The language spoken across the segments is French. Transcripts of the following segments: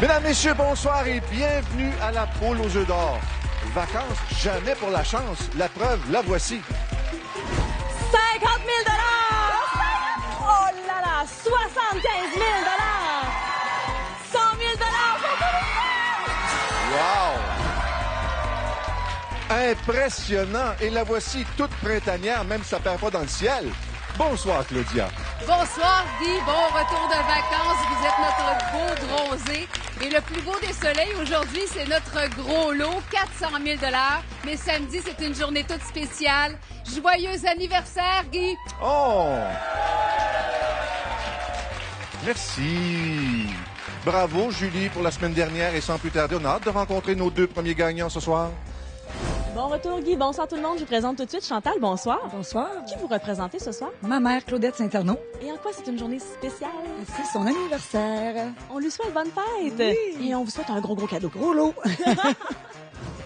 Mesdames, Messieurs, bonsoir et bienvenue à la poule aux œufs d'or. Vacances, jamais pour la chance. La preuve, la voici. 50 000 Oh là là! 75 000 100 000 pour tous les Wow! Impressionnant. Et la voici toute printanière, même si ça ne perd pas dans le ciel. Bonsoir, Claudia. Bonsoir, Guy. Bon retour de vacances. Vous êtes notre beau bronzé. Et le plus beau des soleils aujourd'hui, c'est notre gros lot, 400 000 $. Mais samedi, c'est une journée toute spéciale. Joyeux anniversaire, Guy. Oh! Merci. Bravo, Julie, pour la semaine dernière. Et sans plus tarder, on a hâte de rencontrer nos deux premiers gagnants ce soir. Bon retour, Guy. Bonsoir tout le monde. Je vous présente tout de suite Chantal. Bonsoir. Bonsoir. Qui vous représentez ce soir? Ma mère, Claudette Saint-Arnaud. Et en quoi c'est une journée spéciale? C'est son anniversaire. On lui souhaite bonne fête. Oui. Et on vous souhaite un gros cadeau. Gros lot.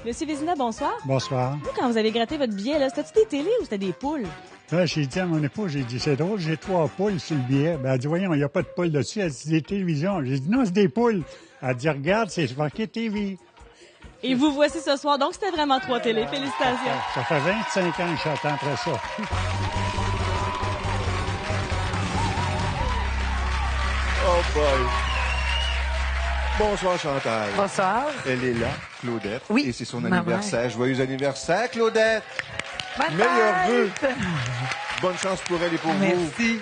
Monsieur Vézina, bonsoir. Bonsoir. Vous, quand vous avez gratté votre billet, là, c'était-tu des télés ou c'était des poules? Là, j'ai dit à mon épouse, j'ai dit, c'est drôle, j'ai 3 poules sur le billet. Ben, elle dit, voyons, il n'y a pas de poules dessus. Elle dit, c'est des télévisions. J'ai dit, non, c'est des poules. Elle dit, regarde, c'est marqué TV. Et vous voici ce soir. Donc, c'était vraiment 3 télés. Félicitations. Ça fait 25 ans que j'attends après ça. Oh boy! Bonsoir, Chantal. Bonsoir. Elle est là, Claudette. Oui, Et c'est son ma anniversaire. Joyeux anniversaire, Claudette! Bonne Meilleurs vœux! fête. Bonne chance pour elle et pour vous. Merci.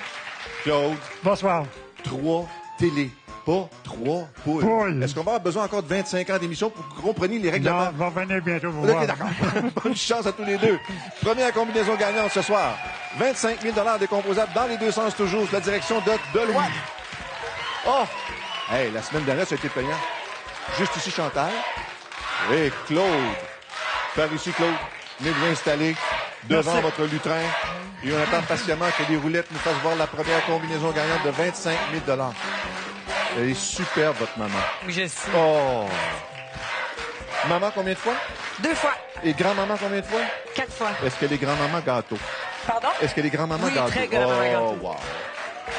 Claude, Bonsoir. 3 télés, pas 3 poules. Poules. Est-ce qu'on va avoir besoin encore de 25 ans d'émission pour que vous compreniez les Non, règlements? va revenir bientôt vous voir. OK, d'accord. Bonne chance à tous les deux. Première combinaison gagnante ce soir. 25 000 $ décomposables dans les deux sens toujours, sous la direction de Deloitte. Oh! Hey, la semaine dernière, ça a été payant. Juste ici, Chantal. Et Claude. Par ici, Claude. Venez vous installer devant Merci. votre lutrin. Et on attend patiemment que les roulettes nous fassent voir la première combinaison gagnante de 25 000 $. Elle est superbe, votre maman. Oui, je sais. Oh! Maman, combien de fois? 2 fois. Et grand-maman, combien de fois? 4 fois. Est-ce qu'elle est grand-maman gâteau? Pardon? Est-ce qu'elle est grand-maman Oui, gâteau? très grand-maman gâteau. Oh, wow.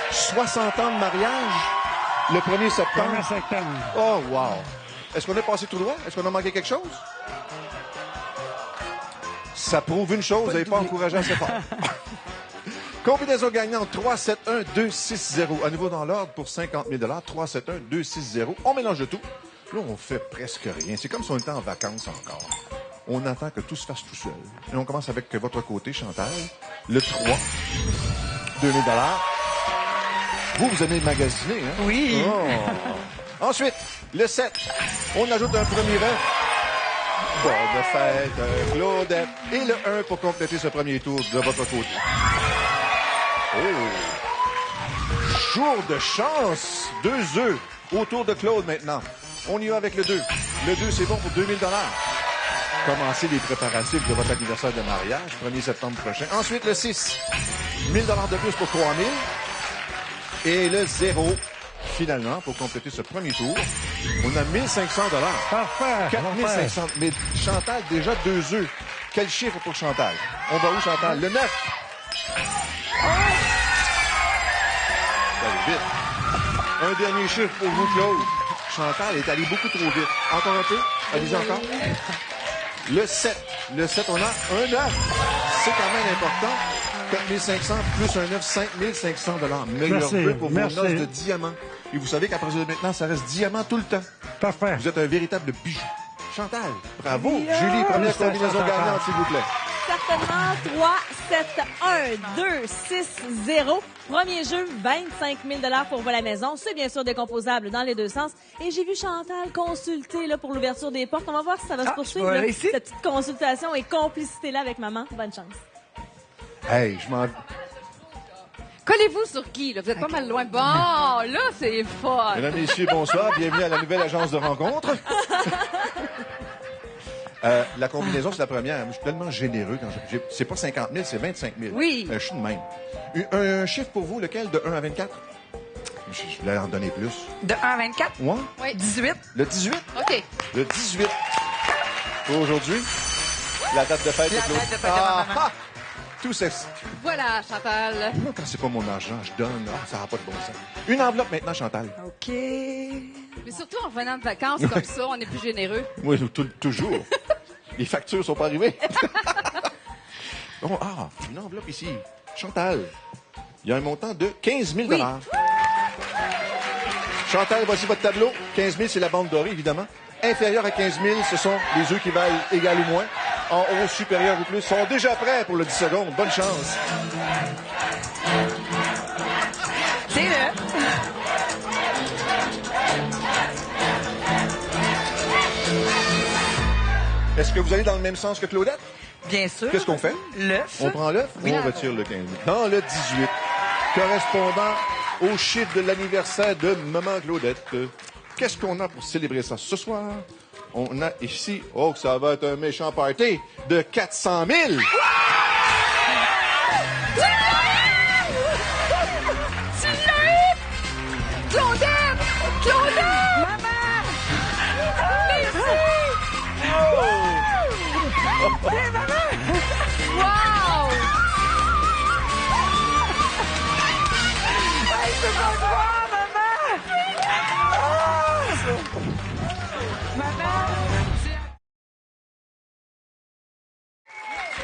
60 ans de mariage? Le 1er septembre? 1er septembre. Oh, wow. Est-ce qu'on est passé tout droit? Est-ce qu'on a manqué quelque chose? Ça prouve une chose, vous n'avez pas encouragé assez fort. Combinaison gagnante 3-7-1-2-6-0. À nouveau dans l'ordre pour 50 000 $. 3-7-1-2-6-0. On mélange tout. Là, on fait presque rien. C'est comme si on était en vacances encore. On attend que tout se fasse tout seul. Et on commence avec votre côté, Chantal. Le 3, 2 000 $. Vous aimez magasiner, hein? Oui. Oh. Ensuite, le 7. On ajoute un premier œuf. Bonne fête, Claudette. Et le 1 pour compléter ce premier tour de votre côté. Oh! Jour de chance! 2 œufs autour de Claude maintenant. On y va avec le 2. Le 2, c'est bon pour 2 000 $. Commencez les préparatifs de votre anniversaire de mariage, 1er septembre prochain. Ensuite, le 6. 1 000 $ de plus pour 3 000. Et le 0, finalement, pour compléter ce premier tour, on a 1 500 $. Parfait. 4 500. Mais Chantal, déjà 2 œufs. Quel chiffre pour Chantal? On va où, Chantal? Le 9. Ça va vite. Un dernier chiffre pour vous, Claude. Chantal est allée beaucoup trop vite. Encore un peu? Allez-y encore. Le 7. Le 7, on a un 9. C'est quand même important. 4 500 plus un 9, 5 500 $. Meilleur Merci, vœu pour vos merci. noces de diamants. Et vous savez qu'à partir de maintenant, ça reste diamant tout le temps. Parfait. Vous êtes un véritable bijou. Chantal, bravo. Yeah. Julie, première Félicitations, combinaison Chantal. gagnante, s'il vous plaît. Certainement 3, 7, 1, 2, 6, 0. Premier jeu, 25 000 $ pour vous à la maison. C'est bien sûr décomposable dans les deux sens. Et j'ai vu Chantal consulter là, pour l'ouverture des portes. On va voir si ça va se poursuivre. je vais là, ici. cette petite consultation et complicité-là avec maman. Bonne chance. Hey, je m'en... Collez-vous sur qui, là? Vous êtes pas mal loin. Bon, là, c'est fun. Mesdames, Messieurs, bonsoir. Bienvenue à la nouvelle agence de rencontre. La combinaison, c'est la première. Moi, je suis tellement généreux quand c'est pas 50 000, c'est 25 000. Oui. Je suis de même. Un chiffre pour vous, lequel? De 1 à 24? Je voulais en donner plus. De 1 à 24? Moi? Oui. 18. Le 18? OK. Le 18. Pour aujourd'hui, la date de fête La de Claude. date de fête de ma maman. Ah! tout sexe. Voilà, Chantal. Moi, quand c'est pas mon argent, je donne. Ah, ça n'a pas de bon sens. Une enveloppe maintenant, Chantal. OK. Mais surtout en revenant de vacances comme ça, on est plus généreux. Oui, toujours. Les factures sont pas arrivées. Bon, une enveloppe ici. Chantal, il y a un montant de 15 000 Oui. Chantal, voici votre tableau. 15 000, c'est la bande dorée, évidemment. Inférieur à 15 000, ce sont les œufs qui valent égal ou moins. En haut, supérieur ou plus, sont déjà prêts pour le 10 secondes. Bonne chance. C'est là. Est-ce que vous allez dans le même sens que Claudette? Bien sûr. Qu'est-ce qu'on fait? L'œuf. On prend l'œuf ou on retire le 15 000? Dans le 18, correspondant au chiffre de l'anniversaire de Maman Claudette. Qu'est-ce qu'on a pour célébrer ça ce soir? On a ici, ça va être un méchant party de 400 000. Claudette! Claudette! Maman! Wow!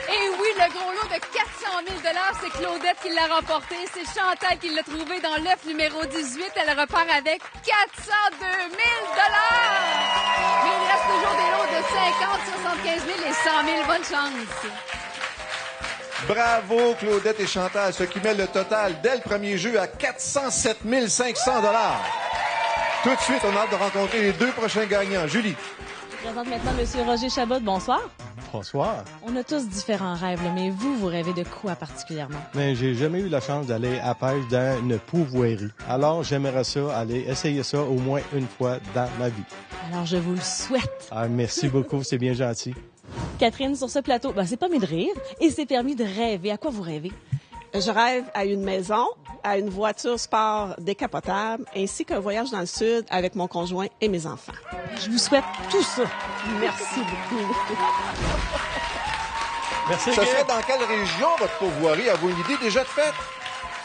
Et oui, le gros lot de 400 000 c'est Claudette qui l'a remporté. C'est Chantal qui l'a trouvé dans l'œuf numéro 18. Elle repart avec 402 000 Mais il reste toujours des lots de 50, 75 000 et 100 000. Bonne chance! Bravo, Claudette et Chantal, ce qui met le total dès le premier jeu à 407 500 $. Tout de suite, on a hâte de rencontrer les deux prochains gagnants. Julie. Je présente maintenant M. Roger Chabot. Bonsoir. Bonsoir. On a tous différents rêves, là, mais vous rêvez de quoi particulièrement? Mais j'ai jamais eu la chance d'aller à pêche dans une pourvoirie. Alors, j'aimerais ça, aller essayer ça au moins une fois dans ma vie. Alors, je vous le souhaite. Ah, merci beaucoup, c'est bien gentil. Catherine, sur ce plateau, c'est permis de rire et c'est permis de rêver. À quoi vous rêvez? Je rêve à une maison, à une voiture sport décapotable, ainsi qu'un voyage dans le sud avec mon conjoint et mes enfants. Je vous souhaite tout ça. Merci beaucoup. Merci. Ce serait dans quelle région votre pourvoirie? Avez-vous une idée déjà de faite?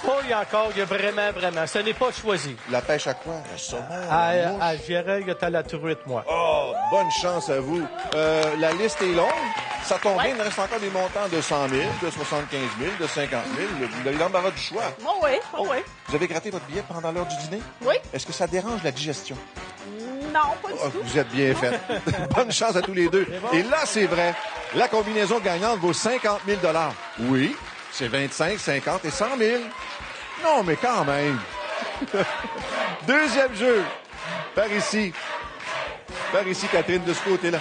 Pas encore, il y a vraiment. Ce n'est pas choisi. La pêche à quoi? Le saumon? À gérer, il y a la truite, moi. Oh, bonne chance à vous. La liste est longue. Ça tombe bien, il me reste encore des montants de 100 000, de 75 000, de 50 000. Vous avez l'embarras du choix. Oh oui, oh oui. Vous avez gratté votre billet pendant l'heure du dîner? Oui. Est-ce que ça dérange la digestion? Non, pas du tout. Vous êtes bien fait. Bonne chance à tous les deux. Et là, c'est vrai. La combinaison gagnante vaut 50 000 $. Oui, c'est 25, 50 et 100 000. Non, mais quand même. Deuxième jeu. Par ici, Catherine, de ce côté-là.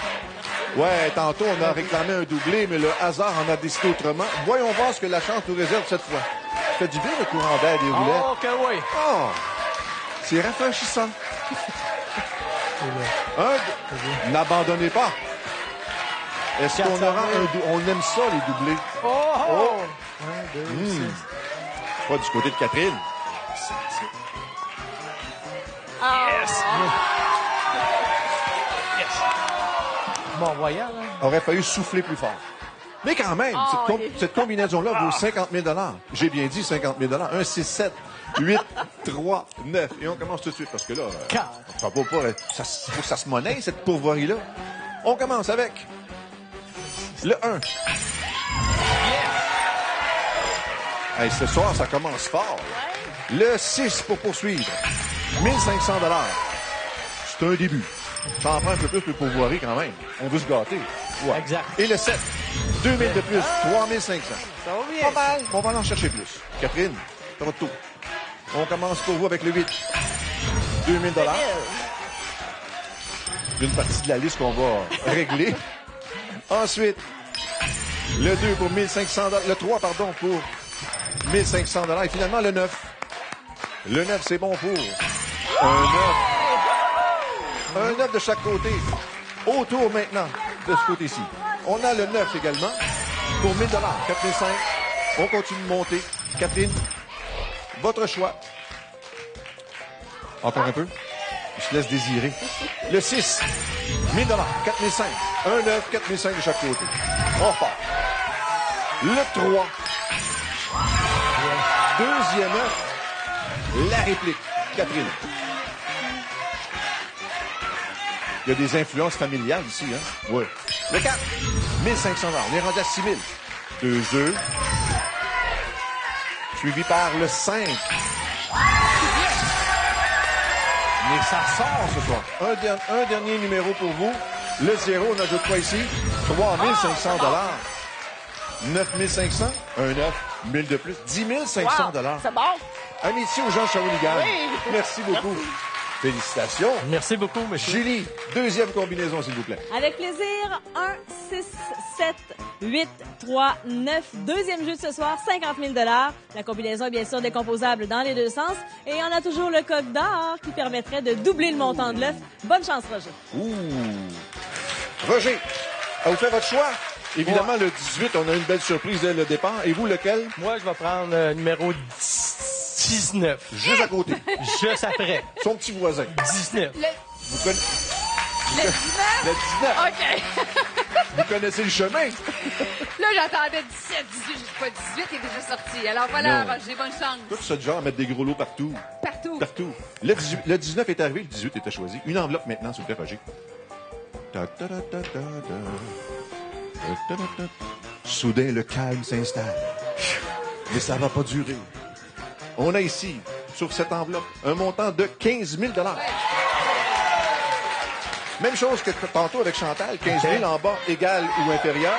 Ouais, tantôt, on a réclamé un doublé, mais le hasard en a décidé autrement. Voyons voir ce que la chance nous réserve cette fois. Ça fait du bien, le courant d'air des roulettes. Oh, que oui. Oh, c'est rafraîchissant. N'abandonnez pas. Est-ce qu'on aura on aime ça, les doublés? Oh! 1, 2, 6. Pas du côté de Catherine. Bon, voyons. Aurait fallu souffler plus fort. Mais quand même, cette combinaison-là vaut 50 000 $. J'ai bien dit 50 000 $. 1, 6, 7, 8, 3, 9. Et on commence tout de suite parce que là, ça faut que ça se monnaie, cette pourvoirie-là. On commence avec le 1. Hey, ce soir, ça commence fort. Le 6 pour poursuivre. 1 500 $. C'est un début. Ça en prend un peu plus que pourvoirie quand même. On veut se gâter. Ouais. Exact. Et le 7. 2 000 de plus. 3 500. Ça va bien. Pas mal. On va aller en chercher plus. Catherine, c'est votre tour. On commence pour vous avec le 8. 2 000 $. Une partie de la liste qu'on va régler. Ensuite, le 2 pour 1 500 $. Le 3, pardon, pour 1 500 $. Et finalement, le 9. Le 9, c'est bon pour un 9. Un 9 de chaque côté. Autour maintenant, de ce côté-ci. On a le 9 également pour 1 000 $. 4 500. On continue de monter. Catherine, votre choix. Encore un peu. Je te laisse désirer. Le 6, 1 000 $, 4 500. Un 9, 4 500 de chaque côté. On repart. Le 3, Deuxième œuf, la réplique. Catherine. Il y a des influences familiales ici, hein? Oui. Le 4, 1500 $. On est rendu à 6 000. 2 œufs. Suivi par le 5. Mais ça sort ce soir. Un dernier numéro pour vous. Le 0, on ajoute quoi ici? 3 500 $. 9 500, un 9, 1000 de plus, 10 500 $. C'est bon. Amitié aux gens de Shawinigan. Oui. Merci beaucoup. Félicitations. Merci beaucoup, monsieur. Julie, deuxième combinaison, s'il vous plaît. Avec plaisir, 1, 6, 7, 8, 3, 9. Deuxième jeu de ce soir, 50 000 $. La combinaison est bien sûr décomposable dans les deux sens. Et on a toujours le code d'or qui permettrait de doubler le montant de l'œuf. Bonne chance, Roger. Ouh. Roger, avez-vous fait votre choix? Évidemment, le 18, on a une belle surprise dès le départ. Et vous, lequel? Moi, je vais prendre numéro 19. Juste à côté. Juste après. Son petit voisin. 19. Vous connaissez... Le 19? Le 19. OK. Vous connaissez le chemin? Là, j'attendais 17, 18, je sais pas 18, il est déjà sorti. Alors voilà, Non. Roger, bonne chance. Toi, tu sais genre à mettre des gros lots partout. Partout. Partout. Le 19 est arrivé, le 18 était choisi. Une enveloppe maintenant, s'il vous plaît, Roger. Ta, ta, ta, ta, ta, ta. Ta, ta, ta, ta. Soudain, le calme s'installe. Mais ça va pas durer. On a ici, sur cette enveloppe, un montant de 15 000 $. Même chose que tantôt avec Chantal, 15 000 en bas, égal ou inférieur.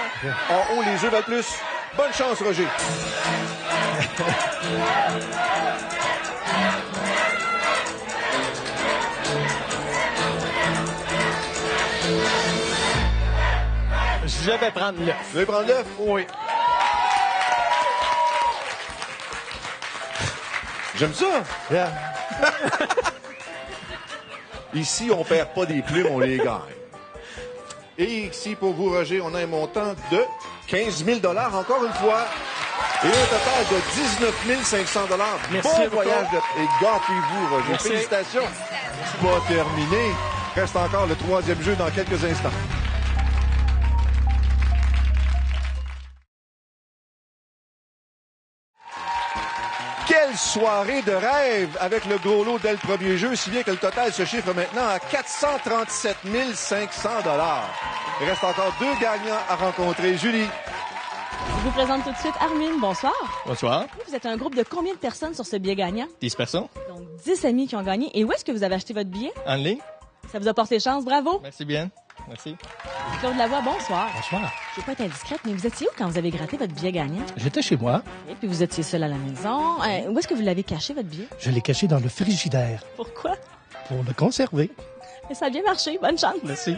En haut, les œufs valent plus. Bonne chance, Roger. Je vais prendre 9. Vous voulez prendre l'œuf? Oui. J'aime ça. Yeah. Ici, on perd pas des plumes, on les gagne. Et ici, pour vous, Roger, on a un montant de 15 000 $ encore une fois. Et un total de 19 500 $. Merci Bon beaucoup. voyage et gâtez-vous, Roger. Merci. Félicitations. Pas terminé. Reste encore le troisième jeu dans quelques instants. Quelle soirée de rêve avec le gros lot dès le premier jeu, si bien que le total se chiffre maintenant à 437 500 $. Il reste encore deux gagnants à rencontrer. Julie. Je vous présente tout de suite Armin. Bonsoir. Bonsoir. Vous êtes un groupe de combien de personnes sur ce billet gagnant? 10 personnes. Donc, 10 amis qui ont gagné. Et où est-ce que vous avez acheté votre billet? En ligne. Ça vous a porté chance. Bravo. Merci bien. Merci. Claude Lavoie, bonsoir. Bonsoir. Je ne veux pas être indiscrète, mais vous étiez où quand vous avez gratté votre billet gagnant? J'étais chez moi. Et puis vous étiez seul à la maison. Où est-ce que vous l'avez caché, votre billet? Je l'ai caché dans le frigidaire Pourquoi? pour le conserver. Mais ça a bien marché. Bonne chance. Merci.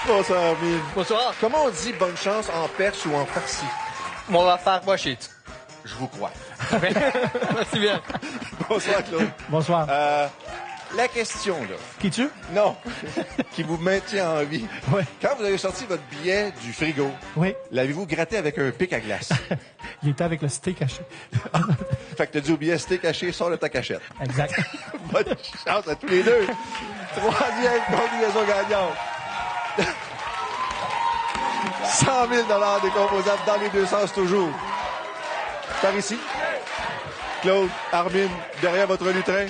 Bonsoir, Armin. Bonsoir. Comment on dit bonne chance en perse ou en farci? On va faire moi shit. Je vous crois. Merci bien. Bonsoir, Claude. Bonsoir. La question, là. Qui tu? Non. Qui vous maintient en vie. Oui. Quand vous avez sorti votre billet du frigo, Oui. l'avez-vous gratté avec un pic à glace? Il était avec le steak caché. Fait que t'as dit au billet, c'était caché, sors de ta cachette. Exact. Bonne chance à tous les deux. Troisième combinaison gagnante. 100 000 $ décomposables dans les deux sens toujours. Par ici. Claude, Armin, derrière votre lutrin.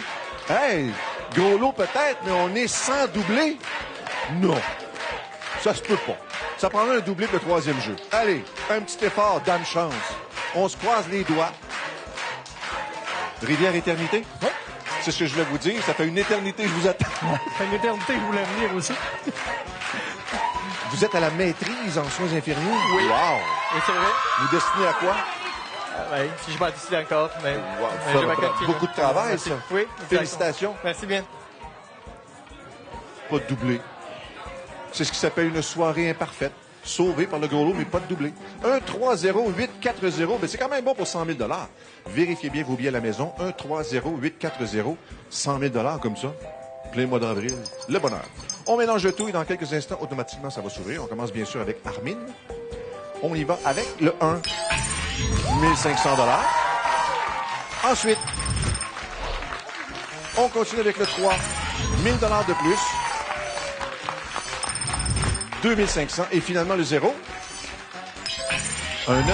Hey, gros lot peut-être, mais on est sans doublé. Non. Ça se peut pas. Ça prendrait un doublé pour le troisième jeu. Allez, un petit effort, dame chance. On se croise les doigts. Rivière Éternité? Oui. C'est ce que je voulais vous dire. Ça fait une éternité que je vous attends. Ça fait une éternité que je voulais venir aussi. Vous êtes à la maîtrise en soins infirmiers? Oui. Wow! Oui, c'est vrai. Vous destinez à quoi? Oui, si je m'en décide encore, mais... Wow, mais ça je va vais prendre continuer. beaucoup de travail, Merci. ça. Oui, exactement. Félicitations. Merci bien. Pas de doublé. C'est ce qui s'appelle une soirée imparfaite. Sauvée par le gros lot, mais pas de doublé. 1-3-0-8-4-0. Ben, c'est quand même bon pour 100 000 $. Vérifiez bien vos billets à la maison. 1-3-0-8-4-0. 100 000 $ comme ça. Plein mois d'avril. Le bonheur. On mélange le tout et dans quelques instants, automatiquement, ça va s'ouvrir. On commence bien sûr avec Armin. On y va avec le 1. 1500 $. Ensuite, on continue avec le 3. 1000 $ de plus. 2500. Et finalement, le 0. Un 9.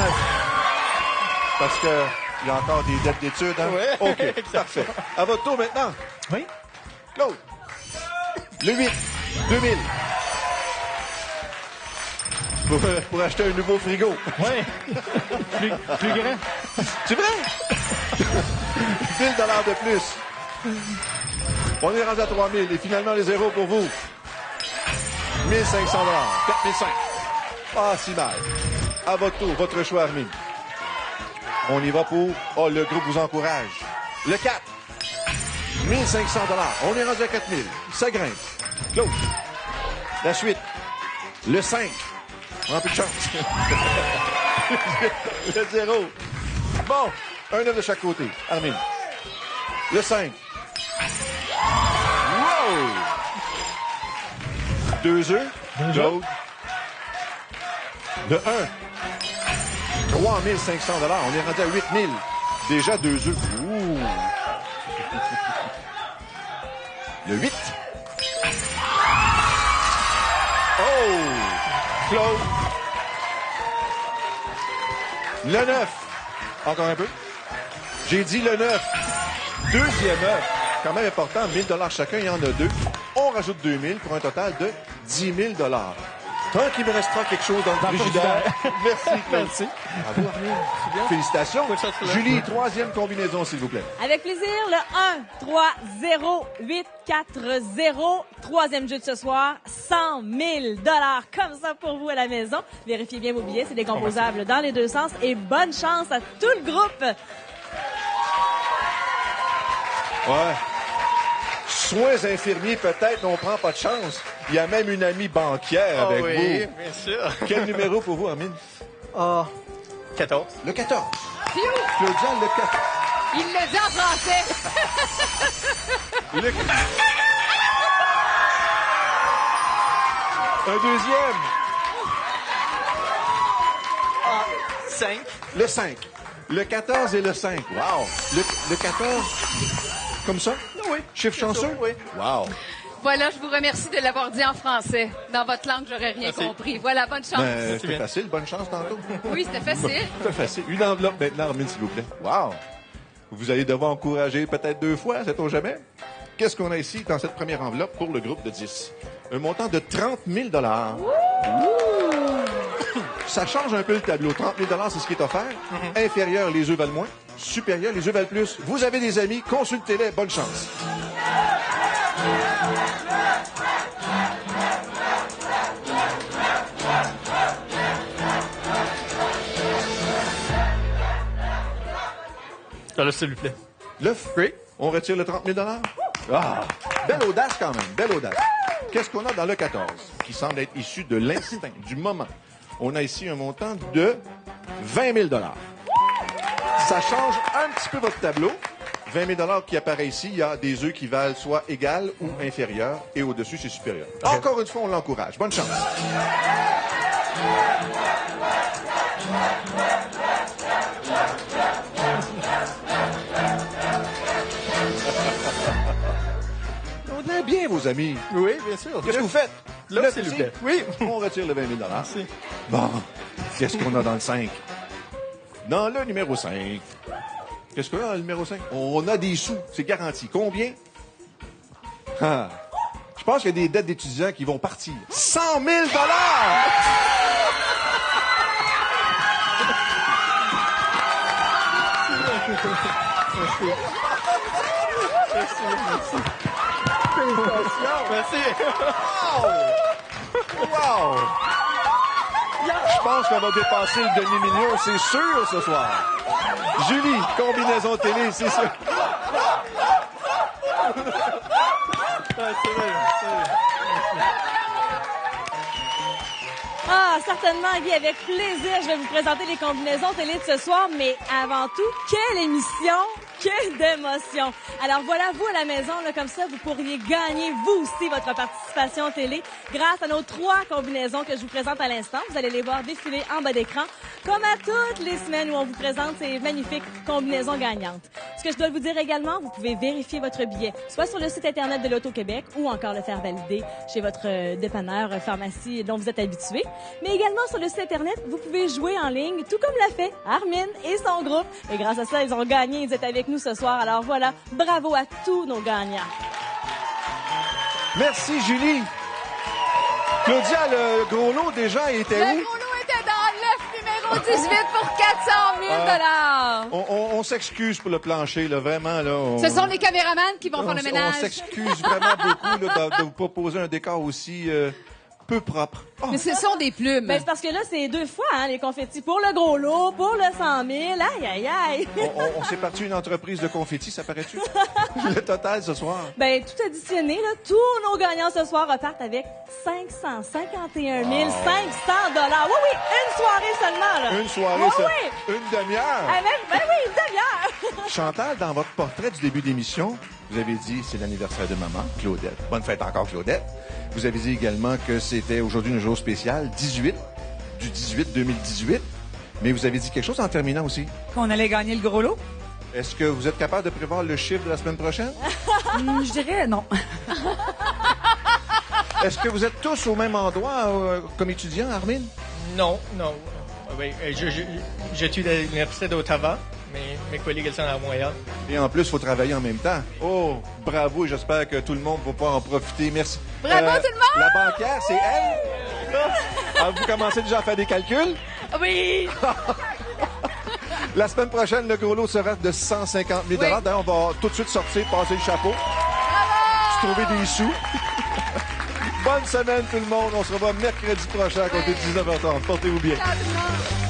Parce que il y a encore des dettes d'études, hein? Oui. OK, parfait. À votre tour maintenant. Oui. Claude. Le 8, 2000. Pour acheter un nouveau frigo. Oui. plus grand. C'est vrai? 1000 $ de plus. On est rendu à 3000 et finalement les zéros pour vous. 1500 $. 4005. Pas si mal. À votre tour, votre choix, Armin. On y va pour... Oh, le groupe vous encourage. Le 4. 1500 $. On est rendu à 4000. Ça grimpe. Claude. La suite. Le 5. On a plus de chance. Le 0. Bon. Un œuf de chaque côté. Armin. Le 5. Wow! 2 œufs. Claude. Le 1. 3500 $. On est rendu à 8000. Déjà 2 œufs. Ouh. Le 8. Oh! Claude. Le 9. Encore un peu. J'ai dit le 9. Deuxième œuf. Quand même important. 1000 $ chacun. Il y en a 2. On rajoute 2000 pour un total de 10 000 $. Tant qu'il me restera quelque chose dans le frigidaire. Merci, Claude. Merci. Bravo, Armin. Félicitations. Julie, troisième combinaison, s'il vous plaît. Avec plaisir, le 1, 3, 0, 8, 4, 0. Troisième jeu de ce soir, 100 000 $. Comme ça pour vous à la maison. Vérifiez bien vos billets, c'est décomposable dans les deux sens. Et bonne chance à tout le groupe. Ouais. Soins infirmiers, peut-être, mais on prend pas de chance. Il y a même une amie banquière avec vous. Oui, bien sûr. Quel numéro pour vous, Armin? 14. Le 14. Phew! Claudia, le 14. Il le dit en français. Le... Un deuxième. 5. Le 5. Le 14 et le 5. Wow. Le 14. Comme ça? Oui. Chiffre chanceux? Oui. Wow. Voilà, je vous remercie de l'avoir dit en français. Dans votre langue, j'aurais rien compris. Voilà, bonne chance. Ben, c'était facile. Bonne chance tantôt. Oui, c'était facile. C'était facile. Une enveloppe maintenant, Armin, s'il vous plaît. Wow. Vous allez devoir encourager peut-être 2 fois, sait-on jamais? Qu'est-ce qu'on a ici dans cette première enveloppe pour le groupe de 10? Un montant de 30 000 $. Ça change un peu le tableau. 30 000 $, c'est ce qui est offert. Inférieur, les œufs valent moins. Supérieur, les œufs valent plus. Vous avez des amis, consultez-les. Bonne chance. Alors, s'il vous plaît. L'œuf? Oui. On retire le 30 000 $? Ah! Belle audace quand même. Belle audace. Qu'est-ce qu'on a dans le 14? Qui semble être issu de l'instinct, du moment. On a ici un montant de 20 000 $. Ça change un petit peu votre tableau. 20 000 $ qui apparaît ici, il y a des œufs qui valent soit égal ou inférieur, et au-dessus, c'est supérieur. Okay. Encore une fois, on l'encourage. Bonne chance. On est bien, vos amis. Oui, bien sûr. Qu'est-ce que vous faites? Là, s'il vous plaît. Oui. On retire le 20 000 $. Merci. Bon. Qu'est-ce qu'on a dans le 5? Dans le numéro 5. Qu'est-ce qu'on a dans le numéro 5? On a des sous. C'est garanti. Combien? Ah. Je pense qu'il y a des dettes d'étudiants qui vont partir. 100 000 $! Merci. Wow! Je pense qu'on va dépasser le demi-million, c'est sûr, ce soir. Julie, combinaison télé, c'est sûr. Ah, certainement, Guy, avec plaisir, je vais vous présenter les combinaisons télé de ce soir, mais avant tout, quelle émission! Que d'émotion! Alors voilà, vous à la maison, là, comme ça, vous pourriez gagner, vous aussi, votre participation télé grâce à nos 3 combinaisons que je vous présente à l'instant. Vous allez les voir défiler en bas d'écran, comme à toutes les semaines où on vous présente ces magnifiques combinaisons gagnantes. Ce que je dois vous dire également, vous pouvez vérifier votre billet, soit sur le site Internet de l'Auto-Québec ou encore le faire valider chez votre dépanneur, pharmacie dont vous êtes habitué. Mais également sur le site Internet, vous pouvez jouer en ligne, tout comme l'a fait Armin et son groupe. Et grâce à ça, ils ont gagné. Ils étaient avec nous ce soir. Alors voilà, bravo à tous nos gagnants. Merci, Julie. Claudia, le gros lot déjà était Le où? gros lot était dans l'œuf numéro 18 pour 400 000 On s'excuse pour le plancher, là, vraiment. Là, Ce sont les caméramans qui vont faire le ménage. On s'excuse vraiment beaucoup là, de vous proposer un décor aussi peu propre. Oh. Mais ce sont des plumes. Ben, c'est parce que là, c'est 2 fois, hein, les confettis. Pour le gros lot, pour le 100 000. Aïe, aïe, aïe. On s'est parti une entreprise de confettis, ça paraît-tu? Le total ce soir. Ben, tout additionné, là, tous nos gagnants ce soir repartent avec 551 500 $. Oui, oui, une soirée seulement, là. Une soirée, Oui, ça. oui. Une demi-heure. Ah, ben oui, une demi-heure. Chantal, dans votre portrait du début d'émission, vous avez dit c'est l'anniversaire de maman, Claudette. Bonne fête encore, Claudette. Vous avez dit également que c'était aujourd'hui un jour spécial, 18, du 18 2018. Mais vous avez dit quelque chose en terminant aussi. Qu'on allait gagner le gros lot? Est-ce que vous êtes capable de prévoir le chiffre de la semaine prochaine? Je dirais non. Est-ce que vous êtes tous au même endroit comme étudiants, Armin? Non. Oui, j'étudie à l'Université d'Ottawa, mais mes collègues sont à Montréal. Et en plus, il faut travailler en même temps. Oh, bravo, et j'espère que tout le monde va pouvoir en profiter. Merci. Bravo tout le monde! La banquière, c'est elle? Ah, vous commencez déjà à faire des calculs? Oui! La semaine prochaine, le gros lot sera de 150 000 Oui. D'ailleurs, on va tout de suite sortir, passer le chapeau, se trouver des sous. Bonne semaine tout le monde. On se revoit mercredi prochain à côté de 19h30. Portez-vous bien. Ciao tout le monde!